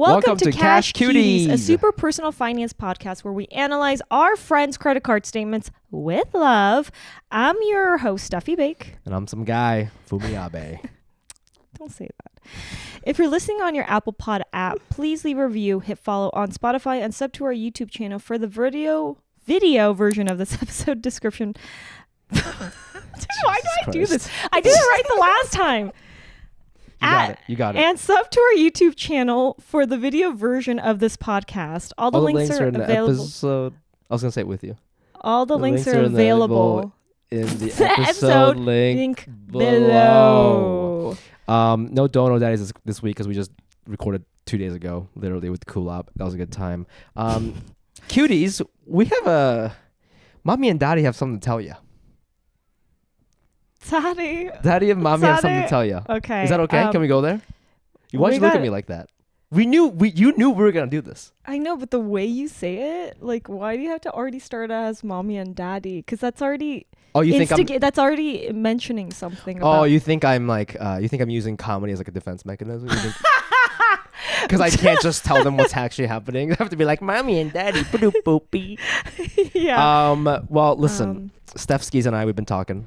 Welcome to Cash Cuties, a super personal finance podcast where we analyze our friends' credit card statements with love. I'm your host, Steffie Baik. And I'm some guy, Fumi Abe. Don't say that. If you're listening on your Apple Pod app, please leave a review, hit follow on Spotify, and sub to our YouTube channel for the video version of this episode description. Why do I do this? I did it right the last time. You got it. And sub to our YouTube channel for the video version of this podcast. All the links are in the available. episode. I was going to say it with you. All the links are available in the episode link below. No Dono Daddies this week because we just recorded 2 days ago, literally with Coolab. That was a good time. Cuties, we have Mommy and Daddy have something to tell you. Daddy and Mommy have something to tell you. Okay. Is that okay? Can we go there? Why'd you look at me like that? You knew we were going to do this. I know, but the way you say it, like, why do you have to already start as Mommy and Daddy? Because that's already... Oh, you think that's already mentioning something about... Oh, you think I'm like... you think I'm using comedy as like a defense mechanism? Because I can't just tell them what's actually happening. I have to be like, Mommy and Daddy, boopy. Yeah. Well, listen, Steffskis and I, we've been talking.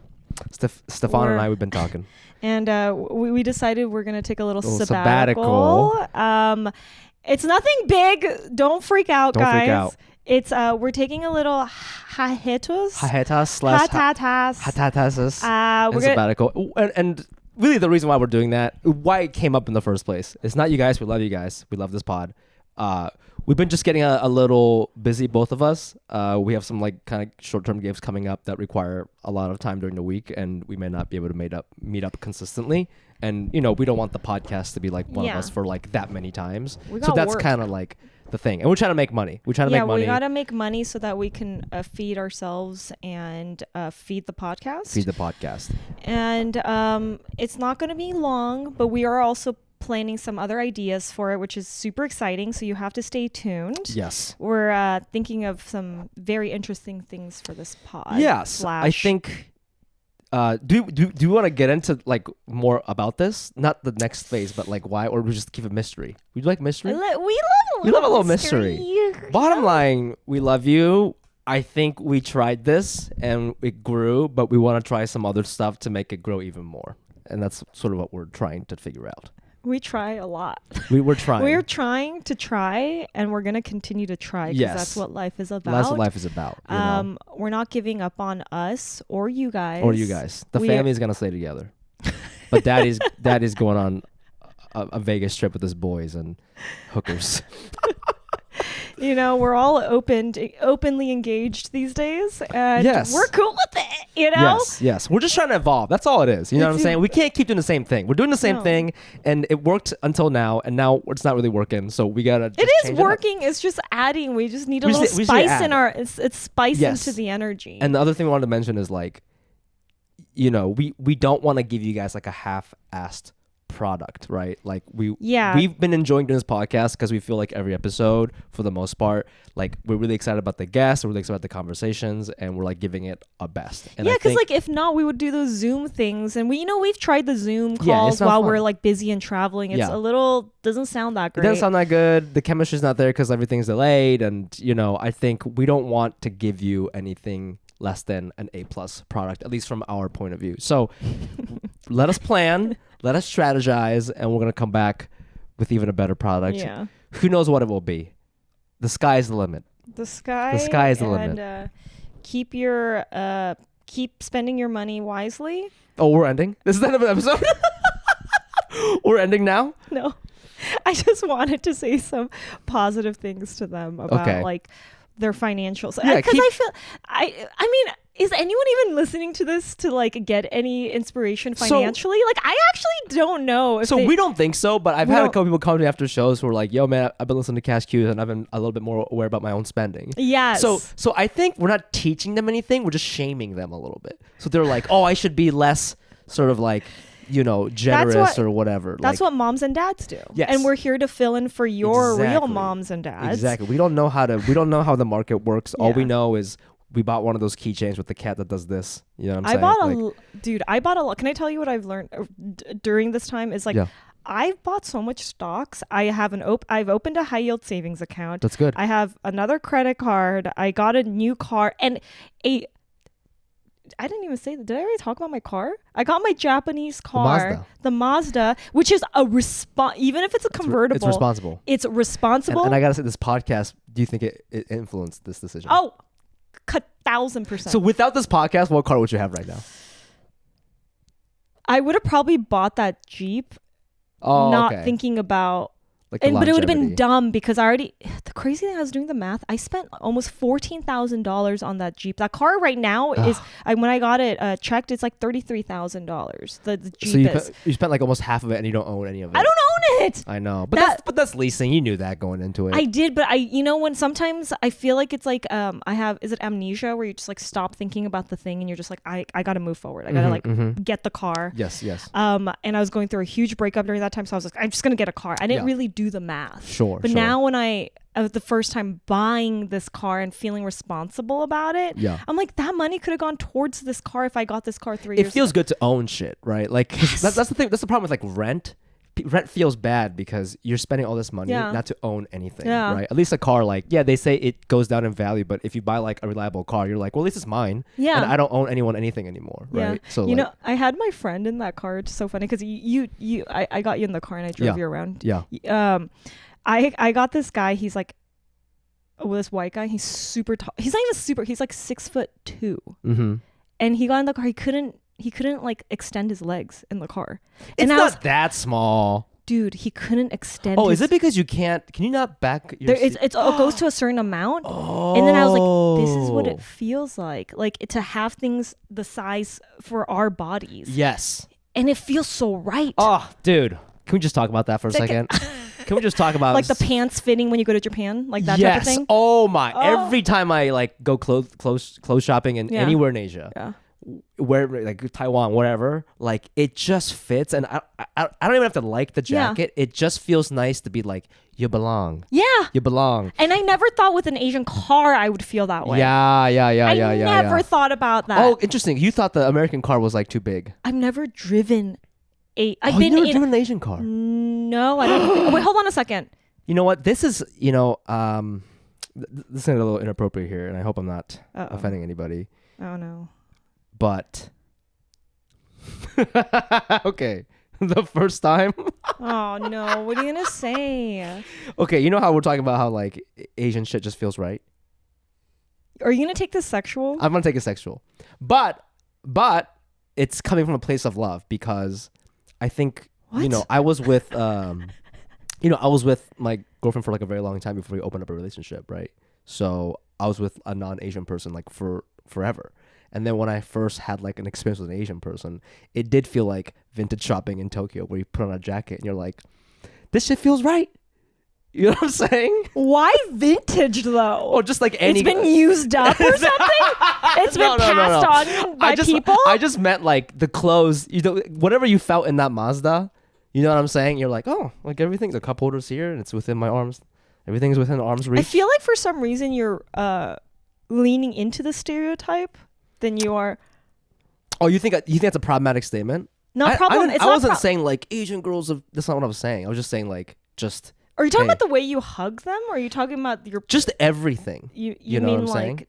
Stefan and I, we've been talking. And we decided we're going to take a little sabbatical. It's nothing big. Don't freak out, guys. Freak out. It's we're taking a little hiatus. Hiatus. We're sabbatical. And really the reason why we're doing that, why it came up in the first place, it's not you guys. We love you guys. We love this pod. We've been just getting a little busy, both of us. We have some like kind of short-term gigs coming up that require a lot of time during the week, and we may not be able to meet up consistently. And we don't want the podcast to be like one of us for like that many times. So that's kind of like the thing. And we're trying to make money. We gotta make money so that we can feed ourselves and feed the podcast. And it's not going to be long, but we are also planning some other ideas for it, which is super exciting, so you have to stay tuned. Yes, we're thinking of some very interesting things for this pod. Yes, I think do you want to get into like more about this, not the next phase, but like why, or we just keep it mystery? We like mystery. We love a little mystery. Bottom line, we love you. I think we tried this and it grew, but we want to try some other stuff to make it grow even more, and that's sort of what we're trying to figure out. We try a lot. We're trying. We're trying to try, and we're going to continue to try because that's what life is about. That's what life is about. We're not giving up on us or you guys. The family's going to stay together. But daddy's going on a Vegas trip with his boys and hookers. We're all openly engaged these days, and we're cool with it, Yes. We're just trying to evolve. That's all it is. You know what I'm saying? We can't keep doing the same thing. We're doing the same thing, and it worked until now, and now it's not really working, so we gotta just It is working. It's just adding. We just need a little spice in our... It's spice into the energy. And the other thing we wanted to mention is like, we don't want to give you guys like a half-assed product, right? Like we've been enjoying doing this podcast because we feel like every episode, for the most part, like we're really excited about the guests, we're really excited about the conversations, and we're like giving it our best. And because like if not, we would do those Zoom things, and we've tried the Zoom calls while fun. We're like busy and traveling. It's a little doesn't sound that great. It doesn't sound that good. The chemistry's not there because everything's delayed, and I think we don't want to give you anything less than an A+ product, at least from our point of view. So let us plan, let us strategize, and we're going to come back with even a better product. Yeah. Who knows what it will be? The sky is the limit. The sky is the limit. And keep spending your money wisely. Oh, we're ending? This is the end of an episode? We're ending now? No. I just wanted to say some positive things to them about like their financials. Because I mean, is anyone even listening to this to like get any inspiration financially? Like, I actually don't know. We don't think so, but I've had a couple people come to me after shows who are like, yo man, I've been listening to Cash Cuties and I've been a little bit more aware about my own spending. Yes. So I think we're not teaching them anything, we're just shaming them a little bit. So they're like, oh, I should be less sort of like, generous or whatever. That's what moms and dads do. Yes. And we're here to fill in for your real moms and dads. Exactly. We don't know how the market works. All we know is we bought one of those keychains with the cat that does this. You know what I'm saying? I bought a lot. Can I tell you what I've learned during this time is like, I've bought so much stocks. I've opened a high yield savings account. That's good. I have another credit card. I got a new car and I didn't even say that. Did I already talk about my car? I got my Japanese car, the Mazda, which is even if it's a convertible. It's responsible. It's responsible. And I gotta say, this podcast, do you think it influenced this decision? Oh, 1,000%. So without this podcast, what car would you have right now? I would have probably bought that Jeep, not thinking about. But it would have been dumb because the crazy thing, I was doing the math. I spent almost $14,000 on that Jeep. That car right now is, when I got it checked, it's like $33,000. The Jeep So you spent like almost half of it and you don't own any of it. I don't own it. I know, but that's leasing. You knew that going into it. I did, but when sometimes I feel like it's like is it amnesia where you just like stop thinking about the thing and you're just like I got to move forward. I got to get the car. Yes. And I was going through a huge breakup during that time, so I was like, I'm just gonna get a car. I didn't really do the math. Sure. But now when I was the first time buying this car and feeling responsible about it, I'm like, that money could have gone towards this car if I got this car 3 years ago. It feels good to own shit, right? Like that's the thing. That's the problem with like rent. Rent feels bad because you're spending all this money not to own anything, right? At least a car, like, they say it goes down in value, but if you buy like a reliable car, you're like, well, at least it's mine. Yeah. And I don't own anything anymore, right? So you know, I had my friend in that car. It's so funny because I got you in the car and I drove you around. Yeah. I got this guy. He's like, this white guy. He's super tall. He's not even super. He's like 6'2". Mm-hmm. And he got in the car. He couldn't like extend his legs in the car. It's not that small. Dude, he couldn't extend. Is it because you can't? Can you not back your seat? It goes to a certain amount. And then I was like, this is what it feels like to have things the size for our bodies. Yes. And it feels so right. Oh, dude. Can we just talk about that for a second? Can we just talk about like the pants fitting when you go to Japan, like that type of thing? Oh my! Every time I like go clothes shopping in anywhere in Asia, where like Taiwan, whatever, like it just fits, and I don't even have to like the jacket. It just feels nice to be like, you belong. Yeah, you belong. And I never thought with an Asian car I would feel that way. I never thought about that. Oh, interesting. You thought the American car was like too big. I've never driven. You've never driven an Asian car? No, I don't. Wait, hold on a second. You know what? This is, this is a little inappropriate here, and I hope I'm not offending anybody. Oh, no. But, okay, the first time. Oh, no. What are you going to say? Okay, you know how we're talking about how, like, Asian shit just feels right? Are you going to take this sexual? I'm going to take it sexual. But it's coming from a place of love because I think, I was with, I was with my girlfriend for like a very long time before we opened up a relationship, right? So I was with a non-Asian person like for forever. And then when I first had like an experience with an Asian person, it did feel like vintage shopping in Tokyo where you put on a jacket and you're like, this shit feels right. You know what I'm saying? Why vintage though? Or just like any. It's been used up or something? It's been passed on by people? I just meant like the clothes, whatever you felt in that Mazda, you know what I'm saying? You're like, oh, like everything, the cup holder's here and it's within my arms. Everything's within arm's reach. I feel like for some reason you're leaning into the stereotype than you are. Oh, you think that's a problematic statement? Not problem. I wasn't saying like Asian girls. That's not what I was saying. I was just saying like just. Are you talking about the way you hug them, or are you talking about your just everything? You know mean what I'm like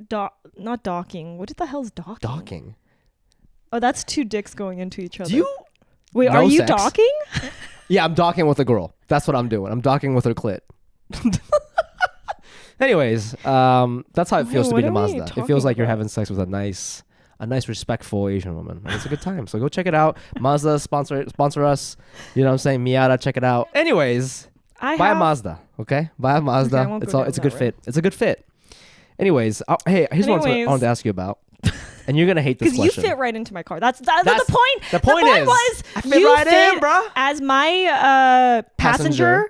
not docking? What the hell is docking? Docking. Oh, that's two dicks going into each other. Wait, are you docking? Yeah, I'm docking with a girl. That's what I'm doing. I'm docking with her clit. Anyways, that's how it feels to be in a Mazda. It feels like you're having sex with a nice, respectful Asian woman. And it's a good time. So go check it out. Mazda sponsor us. You know what I'm saying? Miata, check it out. Anyways, buy a Mazda, okay? Buy a Mazda. Okay, it's a good fit. It's a good fit. Anyways, here's what I wanted to ask you about. And you're gonna hate this question. Because you fit right into my car. That's the point. The point was I fit right in, bro. As my passenger.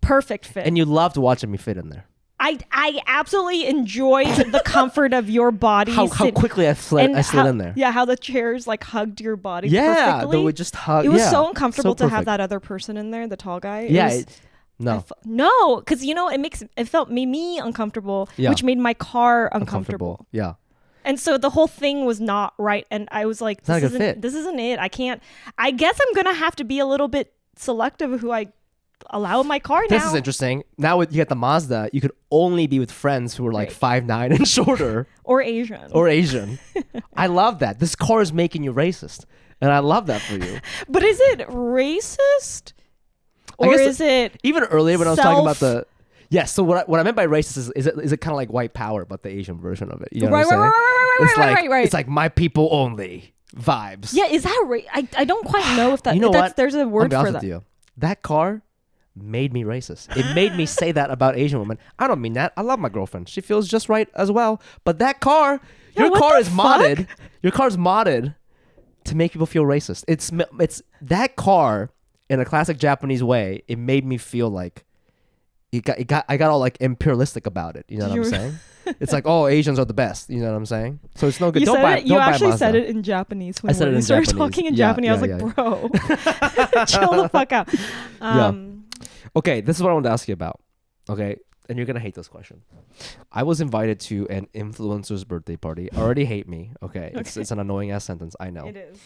Perfect fit. And you loved watching me fit in there. I absolutely enjoyed the comfort of your body. How quickly I slid in there. Yeah, how the chairs like hugged your body perfectly. Yeah, they would just hug. It was so uncomfortable to have that other person in there, the tall guy. No, because it made me uncomfortable, which made my car uncomfortable. Yeah. And so the whole thing was not right. And I was like, this isn't it. I guess I'm going to have to be a little bit selective of who I allow in my car now. This is interesting. Now you get the Mazda, you could only be with friends who are like 5'9" and shorter. Or Asian. I love that. This car is making you racist. And I love that for you. But is it racist? Or is it even earlier when I was talking about the yes, so what I meant by racist is it kind of like white power but the Asian version of it. You know what I'm saying? Right. It's like my people only vibes. Yeah, is that I don't quite know if that you know what? There's a word I'll be for honest that. with you. That car made me racist. It made me say that about Asian women. I don't mean that. I love my girlfriend. She feels just right as well. But that car, your car is modded. Your car's modded to make people feel racist. It's that car in a classic Japanese way. It made me feel like I got all like imperialistic about it. You know what I'm saying? It's like, oh, Asians are the best. You know what I'm saying? So it's no good. You actually said it in Japanese when you started talking in Japanese. I was like, bro, chill the fuck out. Okay, this is what I wanted to ask you about. Okay, and you're gonna hate this question. I was invited to an influencer's birthday party. Already hate me. Okay. It's an annoying ass sentence. I know. It is.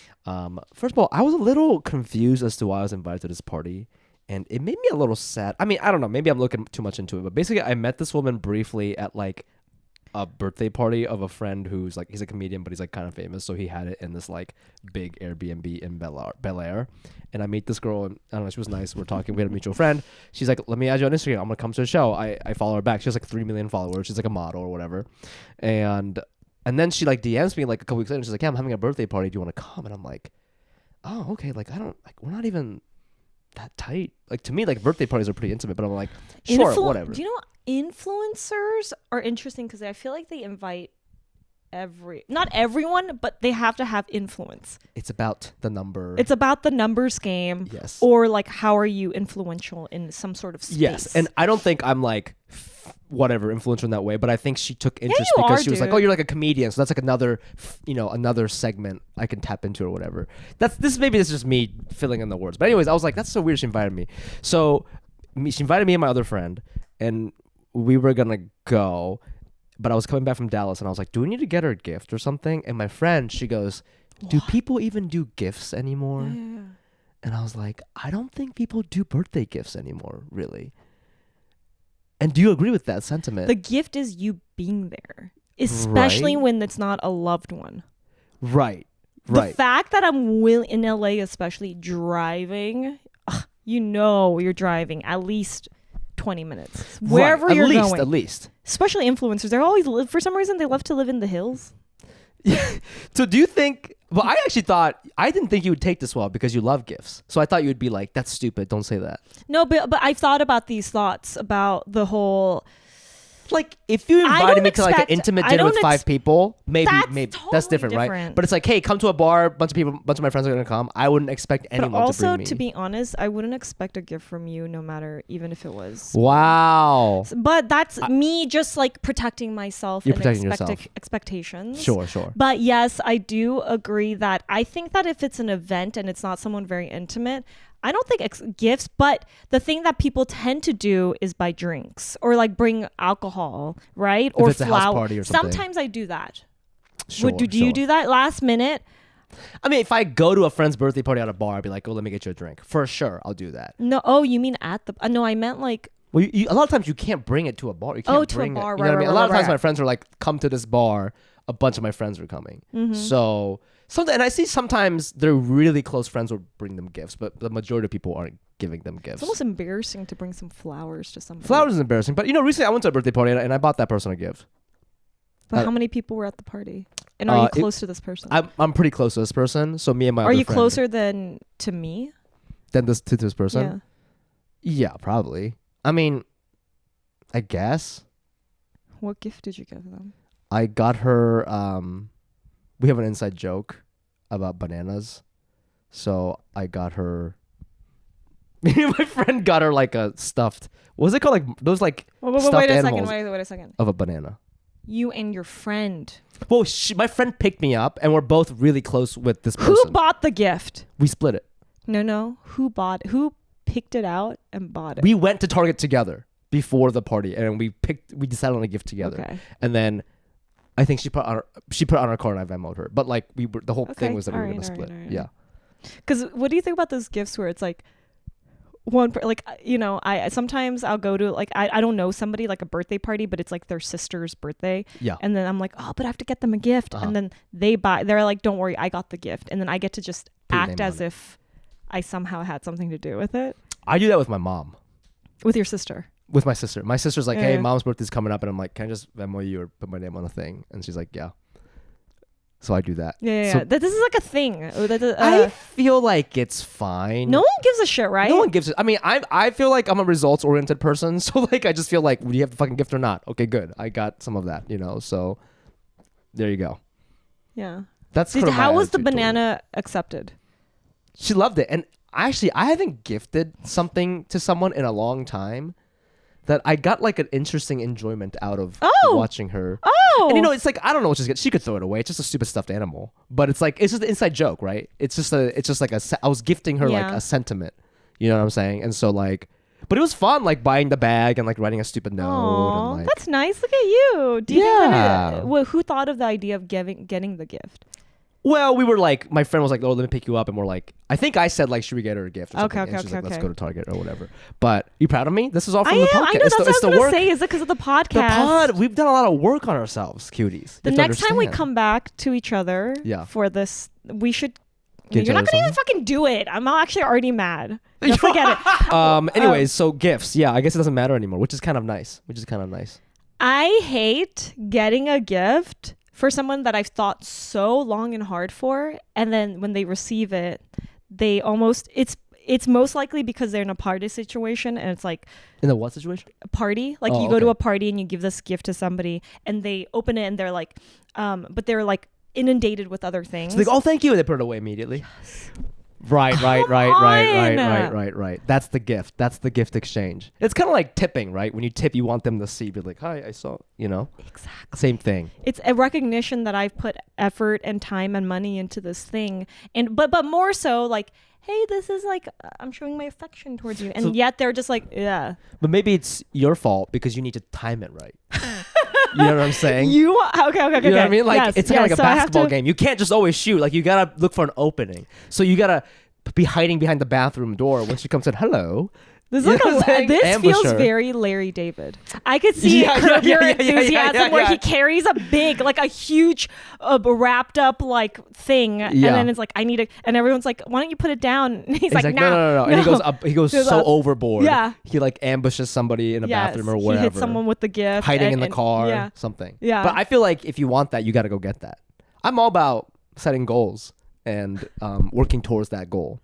First of all, I was a little confused as to why I was invited to this party. And it made me a little sad. I mean, I don't know. Maybe I'm looking too much into it. But basically, I met this woman briefly at like a birthday party of a friend who's like, he's a comedian, but he's like kind of famous. So he had it in this like big Airbnb in Bel Air. And I meet this girl and I don't know, she was nice. We're talking. We had a mutual friend. She's like, let me add you on Instagram. I'm going to come to a show. I follow her back. She has like 3 million followers. She's like a model or whatever. And then she like DMs me like a couple weeks later. And she's like, yeah, I'm having a birthday party. Do you want to come? And I'm like, oh, okay. Like, I don't, like, we're not even that tight. Like to me, like birthday parties are pretty intimate, but I'm like, sure, whatever. Do you know influencers are interesting because I feel like they invite not everyone, but they have to have influence. It's about the number. It's about the numbers game. Yes. Or like, how are you influential in some sort of space? Yes, and I don't think I'm like whatever influential in that way, but I think she took interest because she was like, oh, you're like a comedian, so that's like another segment I can tap into or whatever. This is just me filling in the words. But anyways, I was like, that's so weird she invited me. So she invited me and my other friend, and we were gonna go, but I was coming back from Dallas, and I was like, do we need to get her a gift or something? And my friend, she goes, do people even do gifts anymore? Yeah. And I was like, I don't think people do birthday gifts anymore, really. And do you agree with that sentiment? The gift is you being there, especially when it's not a loved one. Right. The fact that I'm in LA, especially driving, you're driving at least 20 minutes. Wherever you're going. At least. Especially influencers. They're always, for some reason, they love to live in the hills. So do you think, well, I didn't think you would take this well because you love gifts. So I thought you would be like, that's stupid. Don't say that. No, but I've thought about these thoughts about the whole... Like, if you invited me to like an intimate dinner with 5 people, maybe totally that's different, right? But it's like, hey, come to a bar, bunch of my friends are gonna come. I wouldn't expect anyone to bring me. But also, to be honest, I wouldn't expect a gift from you, no matter, even if it was. Wow. But that's me just like protecting myself and expectations. Sure. But yes, I do agree that I think that if it's an event and it's not someone very intimate, I don't think gifts, but the thing that people tend to do is buy drinks or like bring alcohol, right? If or it's a house party or something. Sometimes I do that. Sure, do you do that last minute? I mean, if I go to a friend's birthday party at a bar, I'd be like, oh, let me get you a drink. For sure, I'll do that. No, oh, you mean at the... no, I meant like... Well, a lot of times you can't bring it to a bar. You can't bring to a bar, it. You know what I mean? Right, a lot of times right. my friends are like, come to this bar. A bunch of my friends are coming. Mm-hmm. So... and I see sometimes their really close friends will bring them gifts, but the majority of people aren't giving them gifts. It's almost embarrassing to bring some flowers to somebody. Flowers is embarrassing, but recently I went to a birthday party and I bought that person a gift. But how many people were at the party? And are you close to this person? I'm pretty close to this person, so me and my other friend. Are you friend, closer than to me? Than to this person? Yeah, probably. I mean, I guess. What gift did you give them? I got her... we have an inside joke about bananas. So I got her... my friend got her like a stuffed... What was it called? Like those like stuffed animals. Wait a second. Of a banana. You and your friend. Well, my friend picked me up and we're both really close with this person. Who bought the gift? We split it. No. Who picked it out and bought it? We went to Target together before the party and we decided on a gift together. Okay. And then... I think she put on her card and I Venmo'd her. But like the whole thing was that we were gonna split. Right. Yeah. Because what do you think about those gifts where it's like I sometimes I'll go to like I don't know somebody like a birthday party, but it's like their sister's birthday. Yeah. And then I'm like, oh, but I have to get them a gift. And then they're like, don't worry, I got the gift. And then I get to just Put your act name as on it. if I somehow had something to do with it. I do that with my mom. With your sister. With my sister. My sister's like, hey, Yeah. mom's birthday's coming up. And I'm like, can I just Venmo you or put my name on the thing? And she's like, yeah. So I do that. Yeah. So This is like a thing. I feel like it's fine. No one gives a shit, right? No one gives it. I mean, I feel like I'm a results oriented person. So like, I just feel like, do you have the fucking gift or not? Okay, good. I got some of that, So there you go. Yeah. That's sort of my How was the attitude toward it. banana accepted? She loved it. And actually, I haven't gifted something to someone in a long time that I got like an interesting enjoyment out of watching her. Oh. And it's like, I don't know what she's getting. She could throw it away. It's just a stupid stuffed animal. But it's like, it's just an inside joke, right? It's just like I was gifting her like Yeah. a sentiment. You know what I'm saying? And so like, but it was fun, like buying the bag and like writing a stupid note. Aw, And like, that's nice. Look at you. Do you think Yeah. who thought of the idea of getting the gift? well, we were like, my friend was like, oh, let me pick you up. And we're like, I think I said like, should we get her a gift? Or Okay, something? okay, and she's like, okay, let's okay. go to Target or whatever. But you proud of me? This is all from I the am. podcast. I know. That's what I was the going to work. say. Is it because of the podcast? The pod, we've done a lot of work on ourselves, cuties. The You have to next time we understand. come back to each other Yeah. for this, we should. Get each You're not other going to even fucking do it. I'm actually already mad. No, forget it. Anyways, so gifts. Yeah, I guess it doesn't matter anymore, which is kind of nice. I hate getting a gift for someone that I've thought so long and hard for, and then when they receive it, they almost it's most likely because they're in a party situation, and it's like In the what situation? a party. Like Oh, you go to okay. a party and you give this gift to somebody, and they open it and they're like, but they're like inundated with other things. So they go, oh, thank you, and they put it away immediately. Right. That's the gift. That's the gift exchange. It's kind of like tipping, right? When you tip, you want them to see, be like, hi, I saw, Exactly. Same thing. It's a recognition that I've put effort and time and money into this thing, and but more so like, hey, this is like I'm showing my affection towards you, and So- yet they're just like, yeah. But maybe it's your fault because you need to time it right. You know what I'm saying? Okay. You know what I mean? Like Yes, it's kind of like a so I have basketball to- game. You can't just always shoot. Like you gotta look for an opening. So you gotta be hiding behind the bathroom door when she comes in. Hello. This, You is know what I'm like saying? this Ambush feels her. very Larry David. I could see Curb Your Enthusiasm where he carries a big, like a huge, wrapped up like thing, and then it's like I need it, and everyone's like, why don't you put it down? And he's like, no. And he goes up. He goes so up. overboard. Yeah. He like ambushes somebody in a bathroom or He whatever. hits someone with the gift, hiding and, in the and- car. Yeah. Something. Yeah. But I feel like if you want that, you got to go get that. I'm all about setting goals and working towards that goal.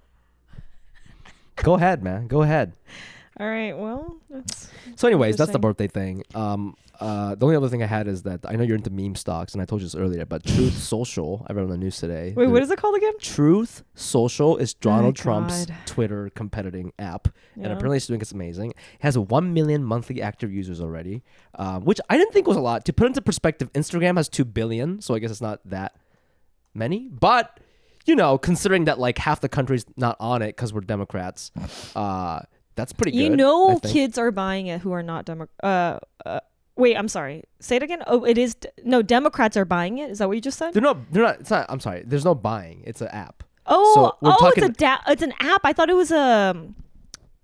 Go ahead, man. Go ahead. All right. Well, that's So anyways, that's the interesting. birthday thing. The only other thing I had is that I know you're into meme stocks, and I told you this earlier, but Truth Social, I read on the news today. Wait, what is it called again? Truth Social is Donald Trump's God. Twitter competing app, and Yeah. apparently it's doing it's amazing. It has 1 million monthly active users already, which I didn't think was a lot. To put into perspective, Instagram has 2 billion, so I guess it's not that many. But considering that like half the country's not on it because we're Democrats, that's pretty good. I think. Kids are buying it who are not wait, I'm sorry. Say it again. Oh, it is. No, Democrats are buying it. Is that what you just said? They're not. It's not. I'm sorry. There's no buying. It's an app. Oh, So we're talking- it's an app. I thought it was a.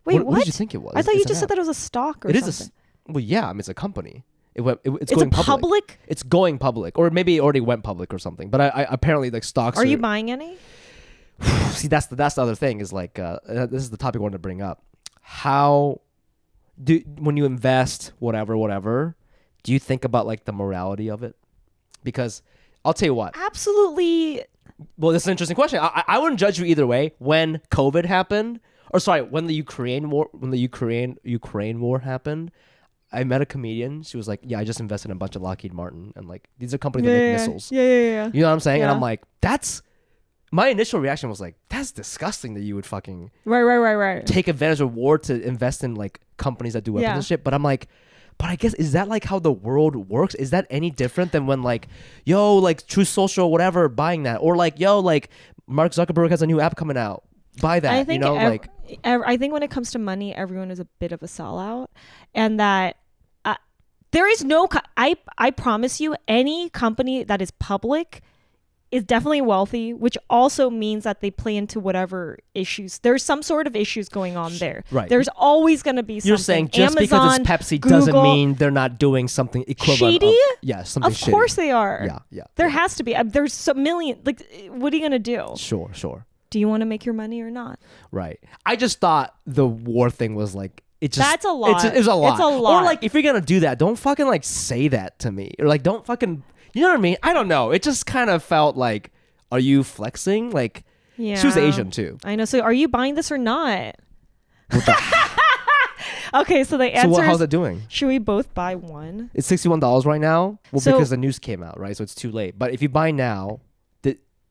Wait, what? What did you think it was? I thought you It's an just said app. that it was a stock or It something. is well, yeah. I mean, it's a company. It's It's going a public. It's going public, or maybe it already went public or something. But I apparently like stocks. Are you buying any? See, that's the other thing is like this is the topic I wanted to bring up. How when you invest whatever, do you think about like the morality of it? Because I'll tell you what. Absolutely. Well, this is an interesting question. I wouldn't judge you either way. When COVID happened, or sorry, when the Ukraine war happened, I met a comedian. She was like, "Yeah, I just invested in a bunch of Lockheed Martin, and like these are companies that make missiles." Yeah. You know what I'm saying? And Yeah. I'm like, that's. My initial reaction was like, that's disgusting that you would fucking Right. take advantage of war to invest in like companies that do weapons Yeah. and shit. But I'm like, but I guess is that like how the world works? Is that any different than when like, yo, like True Social, whatever, buying that, or like, yo, like Mark Zuckerberg has a new app coming out, buy that. I think like I think when it comes to money, everyone is a bit of a sellout, and that there is no. I promise you, any company that is public is definitely wealthy, which also means that they play into whatever issues. There's some sort of issues going on there. Right. There's always going to be something. You're saying just Amazon, because it's Pepsi Google, doesn't mean they're not doing something equivalent. Shady? Something Of shitty. course they are. Yeah. There has to be. There's a million. Like, what are you going to do? Sure. Do you want to make your money or not? Right. I just thought the war thing was like, that's a lot. It's a lot. It's a lot. Or like, if you're gonna do that, don't fucking like say that to me, or like, don't fucking, you know what I mean? I don't know. It just kind of felt like, are you flexing? Like, yeah. she was Asian too. I know. So, are you buying this or not? Okay, so the answer how's is, it doing? should we both buy one? It's $61 right now. Well, So- because the news came out, right? So it's too late. But if you buy now,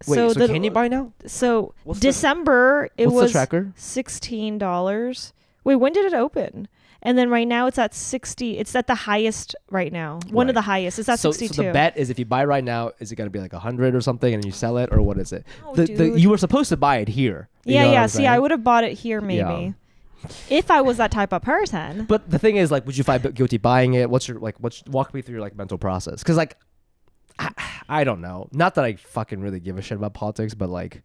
So can you buy now? So What's the- December it What's the was tracker? $16. Wait, when did it open? And then right now it's at 60. It's at the highest right now. One of Right. the highest. It's at So 62. the bet is if you buy right now, is it gonna be like 100 or something, and you sell it, or what is it? Oh, The you were supposed to buy it here. You know what I'm See, saying? I would have bought it here maybe. If I was that type of person. But the thing is, like, would you find guilty buying it? What's your walk me through your like mental process? Because like, I don't know. Not that I fucking really give a shit about politics, but like,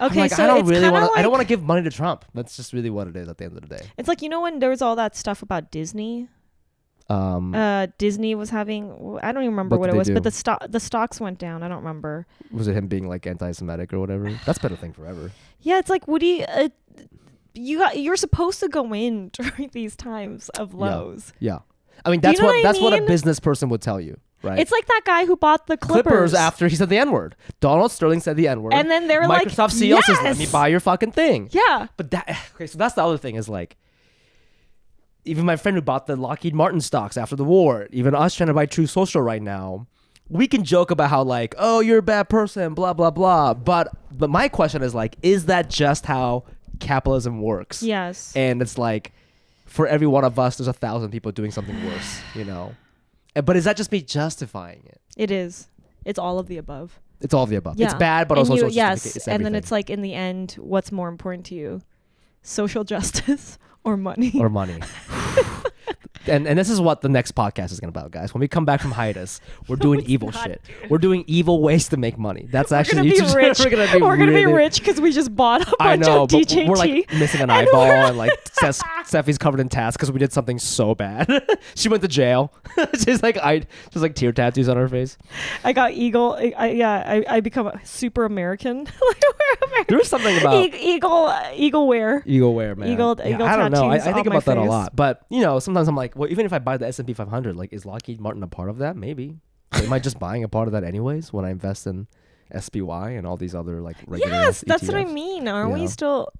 Okay, I'm like, so I don't it's really kinda want. like, I don't want to give money to Trump. That's just really what it is at the end of the day. It's like, you know, when there was all that stuff about Disney. Disney was having. I don't even remember What what did it they was, do? but the stocks went down. I don't remember. Was it him being like anti-Semitic or whatever? That's been a thing forever. Yeah, it's like, Woody. You're supposed to go in during these times of lows. Yeah. I mean, Do you that's know what what I that's what a mean? business person would tell you, right? It's like that guy who bought the Clippers. after he said the N-word. Donald Sterling said the N-word. And then they were like, Microsoft CEO says, "Let me yes! buy your fucking thing." Yeah. But so that's the other thing is like, even my friend who bought the Lockheed Martin stocks after the war, even us trying to buy True Social right now, we can joke about how like, oh, you're a bad person, blah blah blah. But my question is like, is that just how capitalism works? Yes. And it's like, for every one of us, there's 1,000 people doing something worse, you know? But is that just me justifying it? It is. It's all of the above. It's all of the above. Yeah. It's bad, but And also you, yes. it's And then everything. it's like, in the end, what's more important to you? Social justice or money? Or money. And this is what the next podcast is going to be about, guys. When we come back from hiatus, we're doing evil not, shit. dude. We're doing evil ways to make money. That's We're actually gonna be rich. We're gonna be We're gonna be really- rich because we just bought a I bunch know, of but DJT. we're like missing an eyeball, and like Steffie's covered in tats because we did something so bad. She went to jail. She's like tear tattoos on her face. I got eagle. I become a super American. Like, we're American. There was something about eagle wear. eagle wear, man. Eagle I don't know. I tattoos think on my about that a face. lot. But you know, sometimes I'm like, well, even if I buy the S&P 500, like, is Lockheed Martin a part of that? Maybe. Am I just buying a part of that anyways when I invest in SPY and all these other like regular Yes, that's what I ETFs? mean. Aren't we Yeah. still?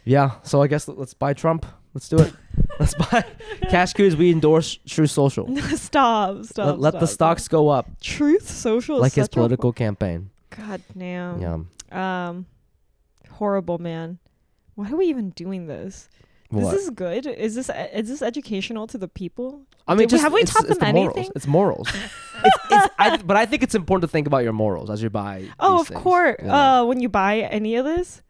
Yeah. So I guess let's buy Trump. Let's do it. Let's buy Cash Cuties. We endorse True Social. Stop. Let the stocks go up Truth Social is like his such political campaign. God damn. Yeah. Horrible, man. Why are we even doing this? What? This is good. Is this educational to the people? I mean, have we taught them the anything? morals. It's morals. But I think it's important to think about your morals as you buy. Oh, these of things, course. you know? When you buy any of this.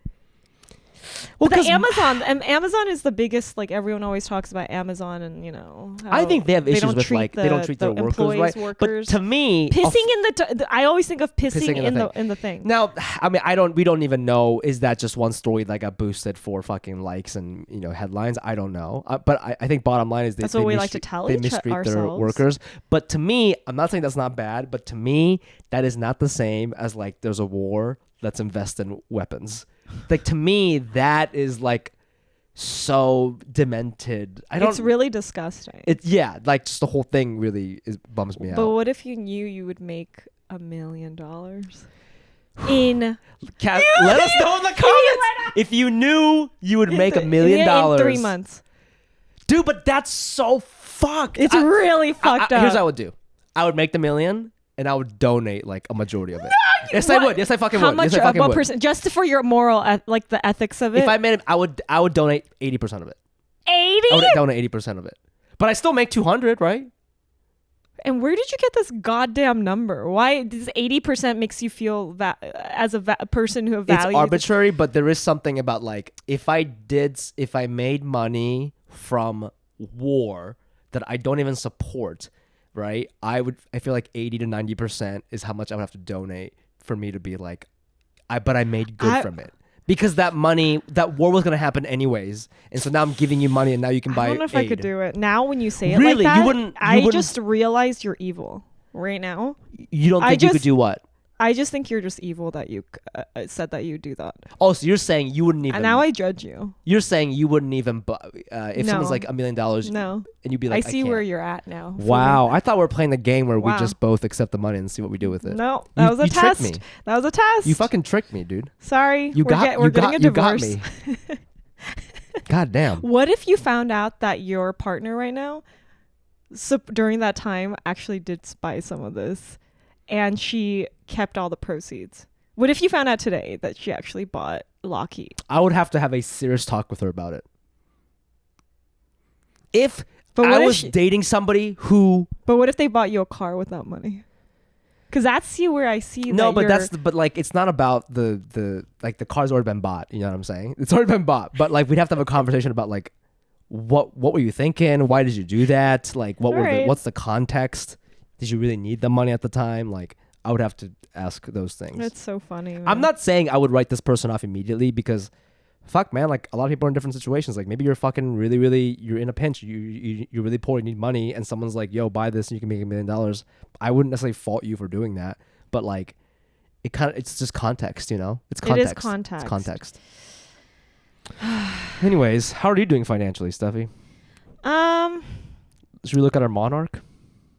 Well, Well, 'cause Amazon is the biggest. Like, everyone always talks about Amazon, and you know. I think they have issues don't with treat like they don't treat their workers right. But to me, pissing in the I always think of pissing in the thing. Now, I mean, we don't even know, is that just one story that got boosted for fucking likes and, you know, headlines? I don't know. But I think bottom line is That's what we like to tell they mistreat their ourselves. workers. But to me, I'm not saying that's not bad, but to me, that is not the same as like there's a war, let's invest in weapons. Like, to me, that is like so demented. It's really disgusting. Like just the whole thing really bums me out. But what if you knew you would make $1 million in let us know in the comments if you knew you would make $1 million in 3 months. dude. But that's so fucked. It's really fucked up. Here's what I would do. I would make the $1 million and I would donate like a majority of it. Yes, I would. Yes, I fucking How would. much? Yes, I fucking What would. percent? Just for your moral, like the ethics of it. If I made it, I would donate 80% of it. 80. I would donate 80% of it. But I still make 200, right? And where did you get this goddamn number? Why does 80% makes you feel as a person who values? It's arbitrary, but there is something about like if I made money from war that I don't even support, right? I feel like 80 to 90% is how much I would have to donate for me to be like, but I made good from it. Because that money, that war was going to happen anyways. And so now I'm giving you money and now you can buy I don't know if aid. I could do it. Now when you say it Really? like that, You wouldn't, I just realized you're evil right now. You don't think you could do what? I just think you're just evil that you said that you do that. Oh, so you're saying you wouldn't even... And now I judge you. You're saying you wouldn't even... if someone's like $1 million... No. And you'd be like, I see where you're at now. Wow. I thought we were playing the game where we just both accept the money and see what we do with it. No. That was a test. Tricked me. That was a test. You fucking tricked me, dude. Sorry. We're getting a divorce. You got me. God damn. What if you found out that your partner right now, during that time, actually did buy some of this and she kept all the proceeds? What if you found out today that she actually bought Lockheed? I would have to have a serious talk with her about it. If I was dating somebody who... But what if they bought you a car with that money? Because that's where I see. No, but like it's not about the like the car's already been bought. You know what I'm saying? It's already been bought. But like we'd have to have a conversation about like what were you thinking? Why did you do that? Like what's the context? Did you really need the money at the time? Like I would have to ask those things. It's so funny. Man. I'm not saying I would write this person off immediately because fuck man, like a lot of people are in different situations. Like maybe you're fucking really you're in a pinch. You're really poor, you need money, and someone's like, yo, buy this and you can make $1 million. I wouldn't necessarily fault you for doing that, but like it's just context, you know? It's context. It is context. It's context. Anyways, how are you doing financially, Steffi? Should we look at our Monarch?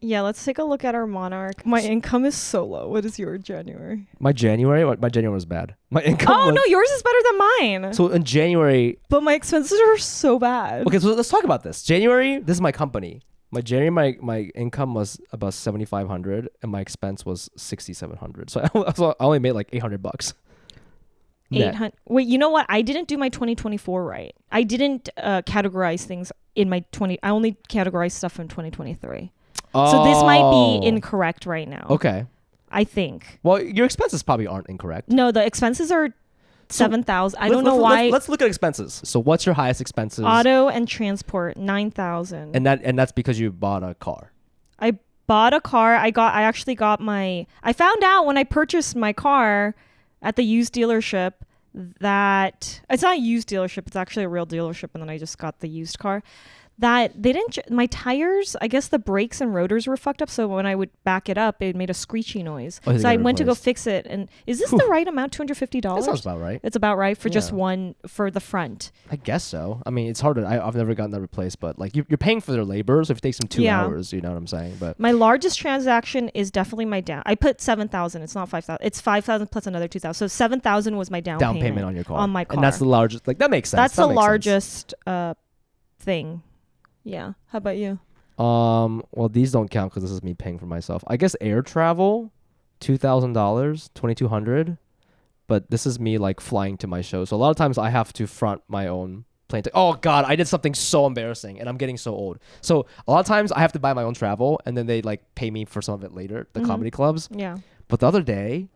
Yeah, let's take a look at our Monarch. My income is so low. What is your January? My January was bad. My income. Oh no, yours is better than mine. So in January, but my expenses are so bad. Okay, so let's talk about this. January, this is my company. My January, my income was about $7,500, and my expense was $6,700. So I only made like $800. 800. Wait, you know what? I didn't do my 2024 right. I didn't categorize things in my 20. I only categorized stuff in 2023. Oh. So this might be incorrect right now. Okay. I think. Well, your expenses probably aren't incorrect. No, the expenses are 7,000. I don't know why. Let's look at expenses. So what's your highest expenses? Auto and transport, 9,000. And that's because you bought a car. I bought a car. I found out when I purchased my car at the used dealership that it's not a used dealership. It's actually a real dealership. And then I just got the used car. That they didn't, my tires, I guess the brakes and rotors were fucked up. So when I would back it up, it made a screechy noise. So I went to go fix it. And is this the right amount? $250? That sounds about right. It's about right for just one, for the front. I guess so. I mean, it's hard I've never gotten that replaced, but like you're paying for their labor. So if it takes them 2 hours, you know what I'm saying? But my largest transaction is definitely my down. I put 7,000. It's not 5,000. It's 5,000 plus another 2,000. So 7,000 was my down payment on your car. On my car. And that's the largest, like that makes sense. That's the largest thing. Yeah. How about you? Well, these don't count because this is me paying for myself. I guess air travel, $2,000, $2,200. But this is me like flying to my show. So a lot of times I have to front my own plane ticket. Oh God, I did something so embarrassing, and I'm getting so old. So a lot of times I have to buy my own travel, and then they like pay me for some of it later. The comedy clubs. Yeah. But the other day,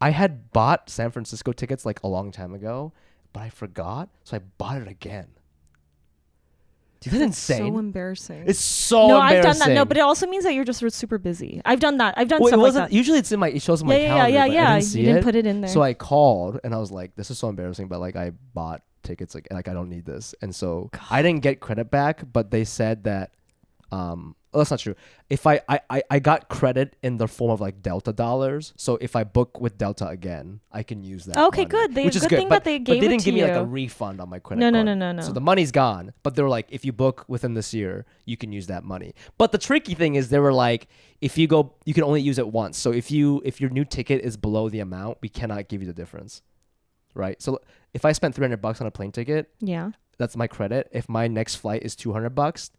I had bought San Francisco tickets like a long time ago, but I forgot, so I bought it again. That's insane. So embarrassing. It's so embarrassing. I've done that. No, but it also means that you're just super busy. I've done that. I've done stuff like that. Usually it shows in my calendar. Yeah. I didn't see you didn't put it in there. So I called and I was like, this is so embarrassing, but like I bought tickets like I don't need this. And so I didn't get credit back, but they said that that's not true. If I got credit in the form of like Delta dollars. So if I book with Delta again, I can use that. Okay, money, good. Which is good good. thing that they gave it to you. But they didn't give me like a refund on my credit card. No. So the money's gone. But they were like, if you book within this year, you can use that money. But the tricky thing is they were like, if you go, you can only use it once. So if your new ticket is below the amount, we cannot give you the difference. Right? So if I spent $300 on a plane ticket, that's my credit. If my next flight is $200,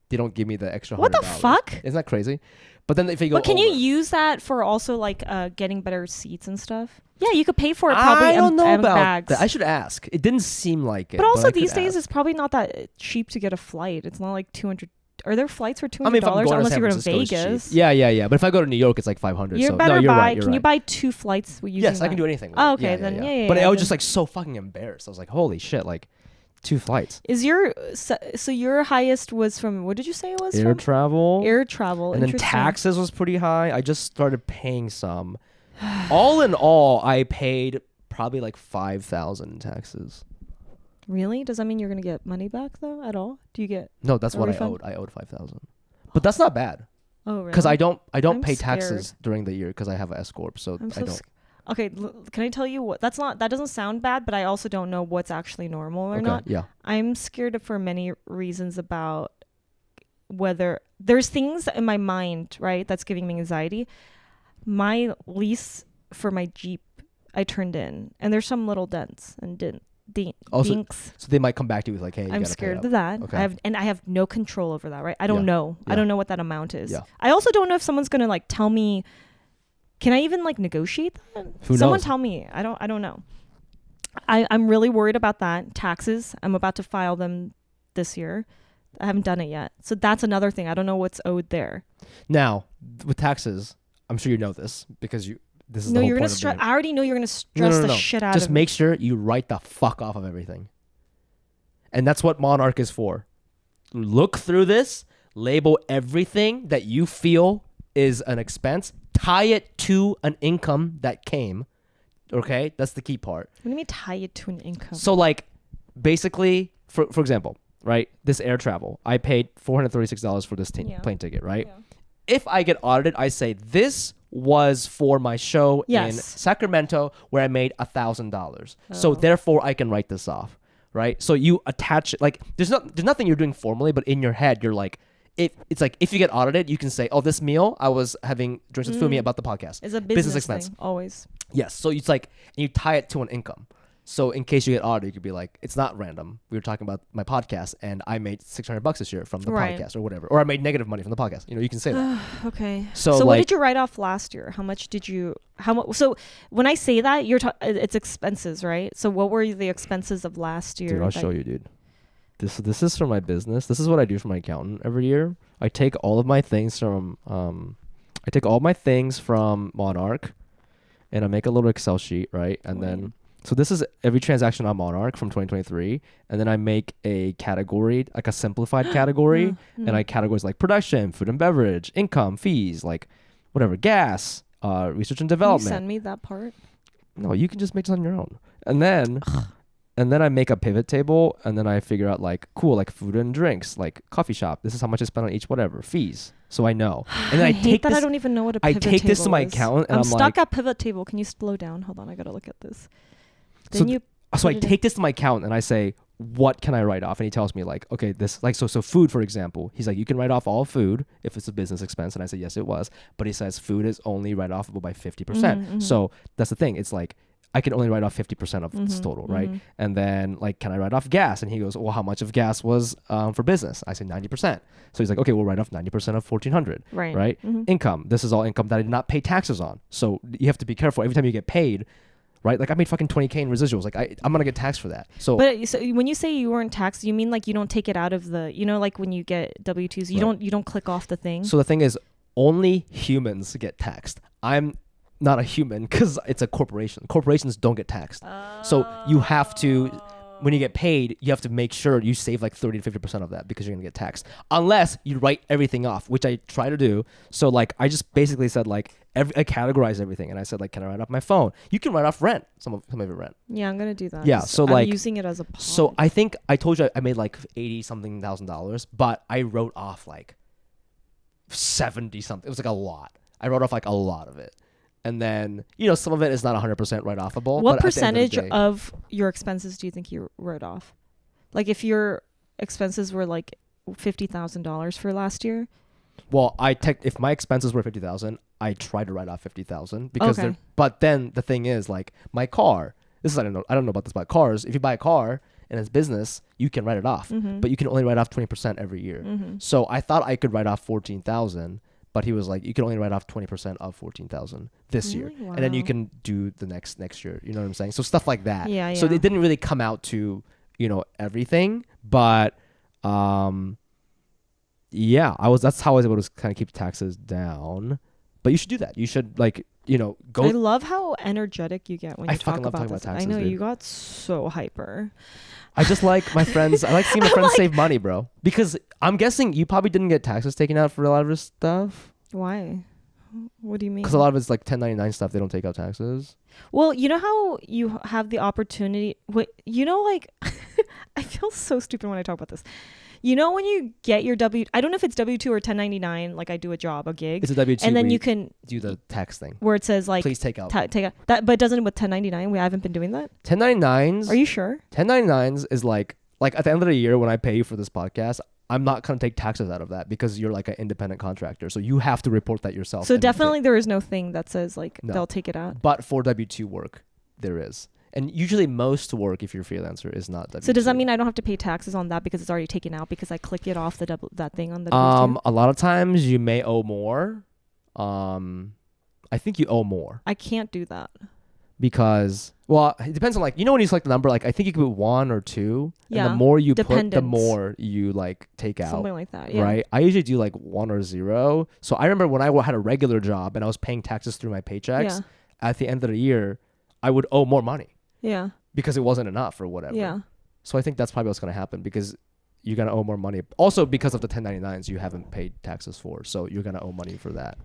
they don't give me the extra $100. What the fuck? Isn't that crazy? But then if you go But can you use that for also like getting better seats and stuff? Yeah, you could pay for it probably. I don't know about bags. that. I should ask. It didn't seem like it. But also these days it's probably not that cheap to get a flight. It's not like 200. Are there flights for $200 unless you're going to Vegas? Yeah. But if I go to New York, it's like $500. You're better buy. Can you buy 2 flights using Yes, I can do anything. Oh, okay, then yeah. But I was just like so fucking embarrassed. I was like, holy shit, like 2 flights. Is your so your highest was from, what did you say it was Air from? travel. Air travel. And then Interesting. taxes was pretty high. I just started paying some. All in all, I paid probably like 5,000 in taxes. Really? Does that mean you're gonna get money back though at all? Do you get? No, that's A what refund? I owed 5,000. But that's not bad Oh, really? because I don't I'm pay scared. taxes during the year because I have an S corp, so I'm I don't. Okay, can I tell you what? That doesn't sound bad, but I also don't know what's actually normal or Okay, not. yeah. I'm scared for many reasons about whether there's things in my mind, right, that's giving me anxiety. My lease for my Jeep, I turned in, and there's some little dents and Also, dinks. so they might come back to you with like, hey, you I'm gotta pay scared up. of that. Okay. I have no control over that, right? I don't Yeah. know. I Yeah. don't know what that amount is. Yeah. I also don't know if someone's gonna like tell me. Can I even like negotiate that? Who Someone knows? tell me. I don't know. I'm really worried about that. Taxes. I'm about to file them this year. I haven't done it yet. So that's another thing. I don't know what's owed there. Now, with taxes, I'm sure you know this because this is No, the whole you're gonna point of stress. doing it. I already know you're gonna stress No. the shit out Just of me. make sure you write the fuck off of everything. And that's what Monarch is for. Look through this, label everything that you feel is an expense, tie it to an income that came. Okay? That's the key part. What do you mean tie it to an income? So like basically, for example, right? This air travel, I paid $436 for this Yeah. plane ticket, right? Yeah. If I get audited, I say this was for my show in Yes. Sacramento where I made $1,000. So Oh. therefore I can write this off, right? So you attach it, like there's nothing you're doing formally, but in your head you're like, it's like if you get audited, you can say, oh, this meal I was having drinks with Fumi about the podcast. It's a business expense. thing, always. Yes. So it's like, and you tie it to an income. So in case you get audited, you could be like, it's not random. We were talking about my podcast and I made $600 this year from the Right. podcast or whatever. Or I made negative money from the podcast. You know, you can say that. Okay. So, what like- did you write off last year? How much did you? How much? So when I say that, it's expenses, right? So what were the expenses of last year? Dude, I'll show you, dude. This is for my business. This is what I do for my accountant every year. I take all of my things from Monarch, and I make a little Excel sheet, right? And then so this is every transaction on Monarch from 2023, and then I make a category, like a simplified category, and I categorize like production, food and beverage, income, fees, like whatever, gas, research and Can you development. send me that part? No, you can just make this on your own. And then I make a pivot table, and then I figure out like, cool, like food and drinks, like coffee shop. This is how much I spent on each whatever fees. So I know. And then I hate take that this. I don't even know what a I pivot take this to table my is. accountant, and I'm stuck like, at pivot table. Can you slow down? Hold on, I gotta look at this. So Then you. so I put it in- take this to my accountant, and I say, what can I write off? And he tells me like, okay, this like so food, for example. He's like, you can write off all food if it's a business expense, and I say yes, it was. But he says food is only write offable by 50%. So that's the thing. It's like, I can only write off 50% of this total, right? And then like, can I write off gas? And he goes, well, how much of gas was for business? I say 90%. So he's like, okay, we'll write off 90% of 1,400, right? Income. This is all income that I did not pay taxes on. So you have to be careful every time you get paid, right? Like I made fucking 20K in residuals. Like I'm gonna get taxed for that. So, But so when you say you weren't taxed, you mean like you don't take it out of the, like when you get W-2s, you don't click off the thing. so the thing is, only humans get taxed. I'm not a human because it's a corporation. Corporations don't get taxed. So you have to, when you get paid, you have to make sure you save like 30 to 50% of that because you're going to get taxed. Unless you write everything off, which I try to do. So like I just basically said like, I categorize everything. And I said like, can I write off my phone? You can write off rent, some of your rent. Yeah, I'm gonna do that. Yeah, so like, I'm using it as a pod. So I think I told you I made like $80-something thousand, but I wrote off like 70 something. It was like a lot. I wrote off like a lot of it. And then, some of it is not 100% write offable. What but at the end percentage of, the day, of your expenses do you think you wrote off? Like if your expenses were like $50,000 for last year? well, if my expenses were 50,000, I try to write off 50,000 because Okay. but then the thing is like my car, I don't know about this about cars. If you buy a car and it's business, you can write it off, but you can only write off 20% every year. So I thought I could write off 14,000. But he was like, you can only write off 20% of 14,000 this year. Really? And then you Wow. can do the next year. You know what I'm saying? So stuff like that. Yeah, So yeah. it didn't really come out to, everything. But yeah, that's how I was able to kind of keep taxes down. But you should do that. You should like, go. I love how energetic you get when I you fucking talk love about talking this. about I taxes, know dude. you got so hyper. I just like my friends. I like seeing my friends save money, bro. Because I'm guessing you probably didn't get taxes taken out for a lot of this stuff. Why? What do you mean? Because a lot of it's like 1099 stuff. They don't take out taxes. Well, you know how you have the opportunity. Like, I feel so stupid when I talk about this. You know when you get your I don't know if it's W-2 or 1099, like I do a job, a gig. It's a W-2. And then you can do the tax thing. Where it says like, please take out. Take out that, but it doesn't with 1099. We haven't been doing that. 1099s. Are you sure? 1099s is like at the end of the year when I pay you for this podcast, I'm not going to take taxes out of that because you're like an independent contractor. So you have to report that yourself. So definitely there is no thing that says like No. they'll take it out. But for W-2 work, there is. And usually most work, if you're a freelancer, is not W-2. So does that mean I don't have to pay taxes on that because it's already taken out because I click it off that thing on the W-2? A lot of times you may owe more. I think you owe more. I can't do that. Because, well, it depends on like, when you select the number, like I think you can put 1 or 2. Yeah. And the more you put, the Dependence. more you like take out. Something like that. Yeah. Right? I usually do like 1 or 0. So I remember when I had a regular job and I was paying taxes through my paychecks, Yeah. at the end of the year, I would owe more money Yeah. because it wasn't enough or whatever. Yeah. So I think that's probably what's going to happen because you're going to owe more money. Also because of the 1099s you haven't paid taxes for. So you're going to owe money for that.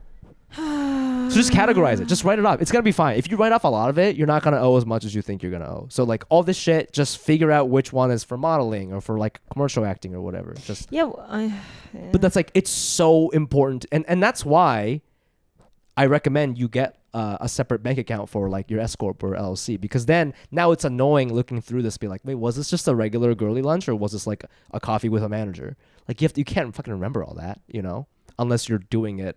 So just categorize it. Just write it off. It's going to be fine. If you write off a lot of it, you're not going to owe as much as you think you're going to owe. So like all this shit, just figure out which one is for modeling or for like commercial acting or whatever. Just Yeah. But that's like, it's so important. And that's why I recommend you get a separate bank account for like your S Corp or LLC, because then now it's annoying looking through this, be like, wait, was this just a regular girly lunch or was this like a coffee with a manager? Like you can't fucking remember all that, unless you're doing it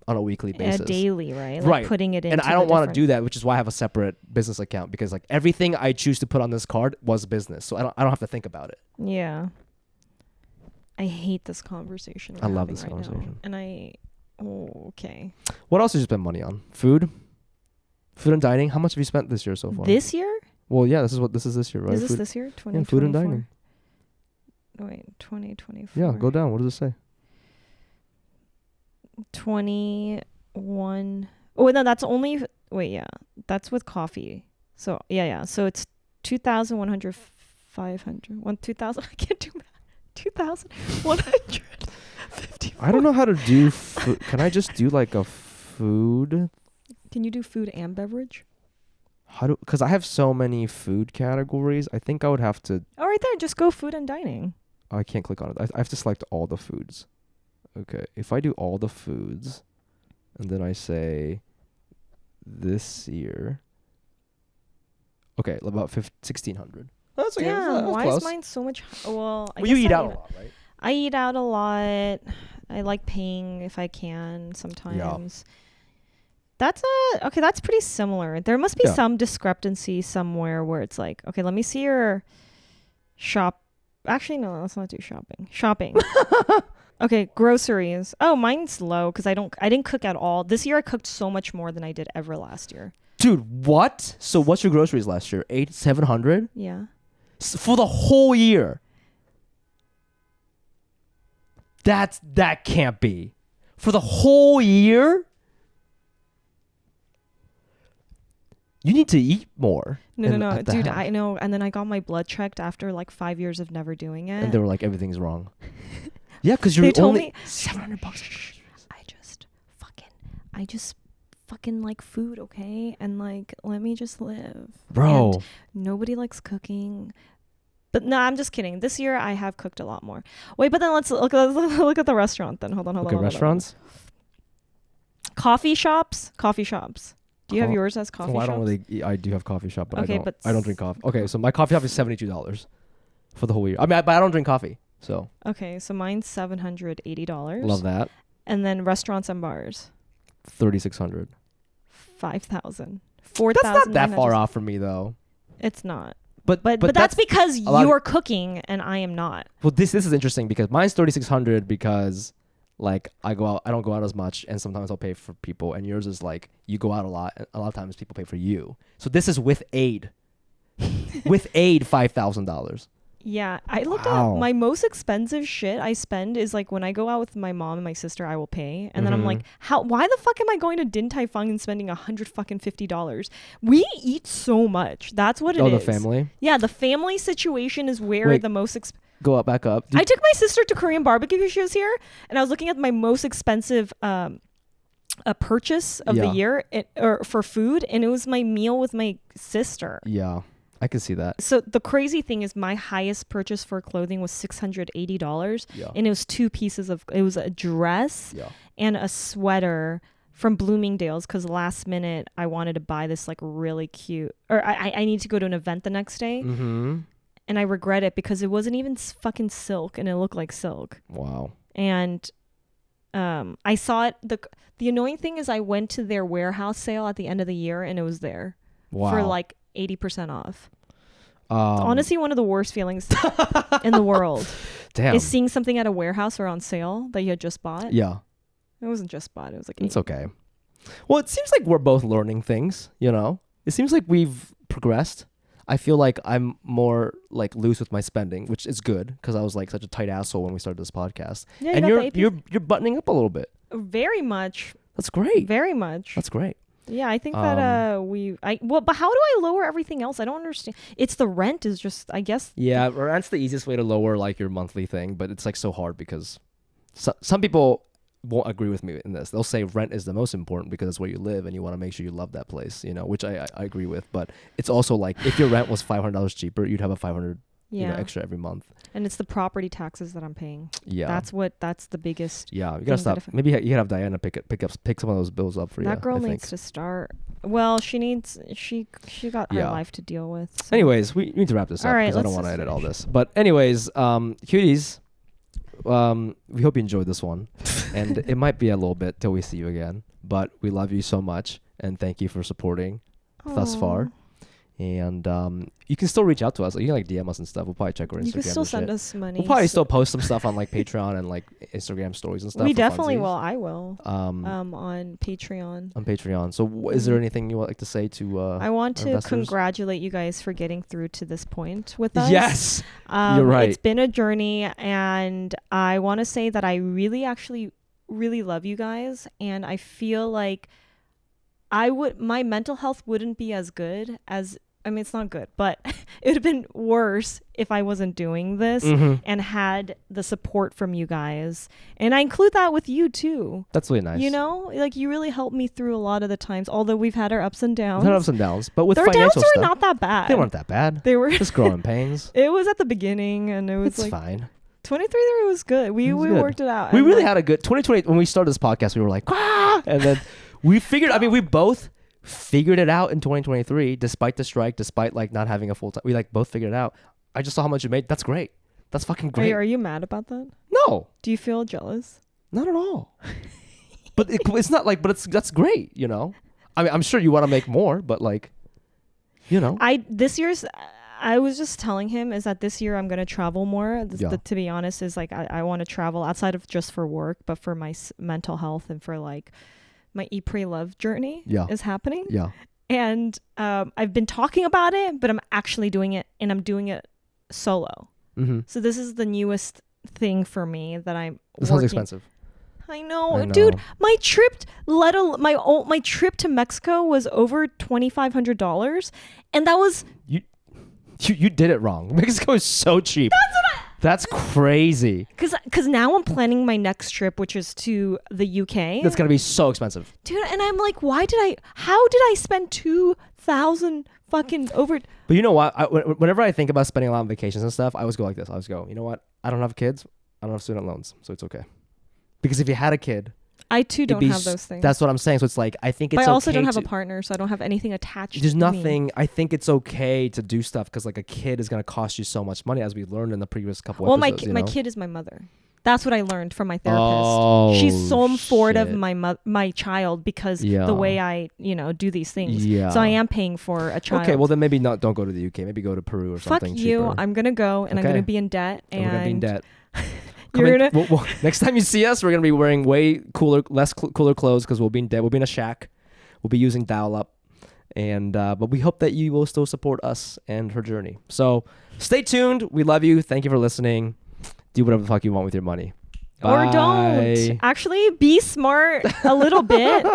on a weekly basis. Daily, right? Like Right. putting it in. And I don't want to do that, which is why I have a separate business account, because like everything I choose to put on this card was business. So I don't have to think about it. Yeah. I hate this conversation. I love having this right now. conversation. And okay. What else did you spend money on? Food and dining. How much have you spent this year so far? This year? Well, yeah, this is this year, right? Is this Food- this year? Yeah, food and 2024? dining. Wait, 2024. Yeah, go down. What does it say? 21. Oh, no, that's only. Wait, yeah. That's with coffee. So, yeah. So it's 2,100, 500. 2,000. I can't do math. 2,150. I don't know how to do food. Can I just do like a food? Can you do food and beverage? Because I have so many food categories. I think I would have to. Oh, right there. Just go food and dining. I can't click on it. I have to select all the foods. Okay. If I do all the foods and then I say this year. Okay. About 1,600. That's okay. Yeah. That's Why close. is mine so much? Well, I Well, you guess eat I out a lot, right? I eat out a lot. I like paying if I can sometimes. That's pretty similar. There must be some discrepancy somewhere where it's like, okay, let me see your shop. Actually, no, let's not do shopping. Shopping. Okay, groceries. Oh, mine's low because I didn't cook at all. This year I cooked so much more than I did ever last year. Dude, what? So what's your groceries last year? 700? Yeah. For the whole year. That can't be. For the whole year? You need to eat more. No, dude, I know. And then I got my blood checked after like 5 years of never doing it. And they were like, everything's wrong. Yeah, because you're They told only me $700. I just fucking like food, okay? And like, let me just live. Bro. And nobody likes cooking. But no, I'm just kidding. This year I have cooked a lot more. Wait, but then let's look at the restaurant then. Hold on. Okay, restaurants? Coffee shops. Do you have yours as coffee I shops? don't really eat. I do have coffee shop, but Okay, I don't drink coffee. Okay, so my coffee shop is $72 for the whole year. I mean, but I don't drink coffee, so. Okay, so mine's $780. Love that. And then restaurants and bars. 3,600. 5,000. That's 4,000. not that far off from me though. It's not. But that's because a lot you are cooking and I am not. Well, this is interesting because mine's 3,600 because like I don't go out as much, and sometimes I'll pay for people, and yours is like you go out a lot, and a lot of times people pay for you. So this is with aid. With aid, $5,000. Yeah, I looked Wow. at my most expensive shit I spend is like when I go out with my mom and my sister, I will pay, and then I'm like, why the fuck am I going to Din Tai Fung and spending $150? We eat so much. That's what it is. Oh, the family. Yeah, the family situation is where Wait. the most. Go up, back up. I took my sister to Korean barbecue because she was here, and I was looking at my most expensive a purchase of the year or for food, and it was my meal with my sister. Yeah, I can see that. So the crazy thing is my highest purchase for clothing was $680, and it was two pieces of, it was a dress and a sweater from Bloomingdale's, because last minute I wanted to buy this like really cute, or I need to go to an event the next day, and I regret it because it wasn't even fucking silk, and it looked like silk. Wow. And I saw it. The annoying thing is I went to their warehouse sale at the end of the year, and it was there for like 80% off. It's honestly one of the worst feelings in the world. Damn. Is seeing something at a warehouse or on sale that you had just bought. Yeah. It wasn't just bought. It was like it's okay. Well, it seems like we're both learning things, you know? It seems like we've progressed. I feel like I'm more like loose with my spending, which is good because I was like such a tight asshole when we started this podcast. Yeah, and you're buttoning up a little bit. Very much. That's great. Very much. That's great. Yeah, I think that but how do I lower everything else? I don't understand. It's the rent is just, I guess. Yeah, rent's the easiest way to lower like your monthly thing, but it's like so hard because some people won't agree with me in this. They'll say rent is the most important because it's where you live and you want to make sure you love that place, you know, which I agree with. But it's also like if your rent was $500 cheaper, you'd have a $500 extra every month. And it's the property taxes that I'm paying. Yeah, that's the biggest. Yeah, you gotta stop. Maybe you gotta have Diana pick some of those bills up for you. That girl needs to start. Well, she got her life to deal with. So. Anyways, we need to wrap this up because I don't want to edit all this. But anyways, cuties. We hope you enjoyed this one, and it might be a little bit till we see you again, but we love you so much and thank you for supporting thus far. And you can still reach out to us. You can like DM us and stuff. We'll probably check our Instagram. You can still send us money. We'll probably still post some stuff on like Patreon and like Instagram stories and stuff. We definitely will. I will. On Patreon. On Patreon. So is there anything you would like to say to I want to investors? Congratulate you guys for getting through to this point with us. Yes. You're right. It's been a journey, and I want to say that I actually really love you guys, and I feel like my mental health wouldn't be as good as, I mean, it's not good, but it would have been worse if I wasn't doing this and had the support from you guys. And I include that with you too. That's really nice. You know, like you really helped me through a lot of the times, although we've had our ups and downs. We've had ups and downs, but with our financial downs stuff, were not that bad. They weren't that bad. They were just growing pains. It was at the beginning, and it was it's fine. 23 was good. We worked it out. We really had a good 2020 when we started this podcast. We were like, and then we figured. I mean, we both figured it out in 2023, despite the strike, despite like not having a full time. We like both figured it out. I just saw how much you made. That's great. That's fucking great. Are you mad about that? No. Do you feel jealous? Not at all. But it's not like. But that's great. You know. I mean, I'm sure you want to make more, but like, you know. I was just telling him is that this year I'm going to travel more. To be honest, is like I want to travel outside of just for work, but for my mental health and for like my Eat, Pray, Love journey is happening. Yeah. And I've been talking about it, but I'm actually doing it, and I'm doing it solo. Mm-hmm. So this is the newest thing for me that I'm This sounds expensive. I know, dude. My trip, my trip to Mexico was over $2,500, and that was you did it wrong. Mexico is so cheap. That's crazy. Cause now I'm planning my next trip, which is to the UK. That's gonna be so expensive, dude. And I'm like, how did I spend $2,000 fucking over? But you know what? Whenever I think about spending a lot on vacations and stuff, I always go like this. I always go, you know what? I don't have kids. I don't have student loans, so it's okay. Because if you had a kid, I too don't have those things. That's what I'm saying. So it's like, I think it's okay. But I also don't have a partner, so I don't have anything attached. There's nothing. I think it's okay to do stuff because like a kid is going to cost you so much money, as we learned in the previous couple episodes. Well, my kid is my mother. That's what I learned from my therapist. She's so forward of my child because the way I do these things. Yeah. So I am paying for a child. Okay, well then maybe don't go to the UK. Maybe go to Peru or something. Fuck you! Cheaper. I'm gonna go and I'm gonna be in debt. And we're gonna be in debt. Next time you see us, we're gonna be wearing way cooler, less cooler clothes because we'll be in debt. We'll be in a shack. We'll be using dial-up, And but we hope that you will still support us and her journey. So stay tuned. We love you. Thank you for listening. Do whatever the fuck you want with your money. Or Bye. don't. Actually, be smart a little bit.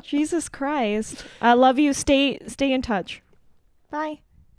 Jesus Christ. I love you. Stay in touch. Bye.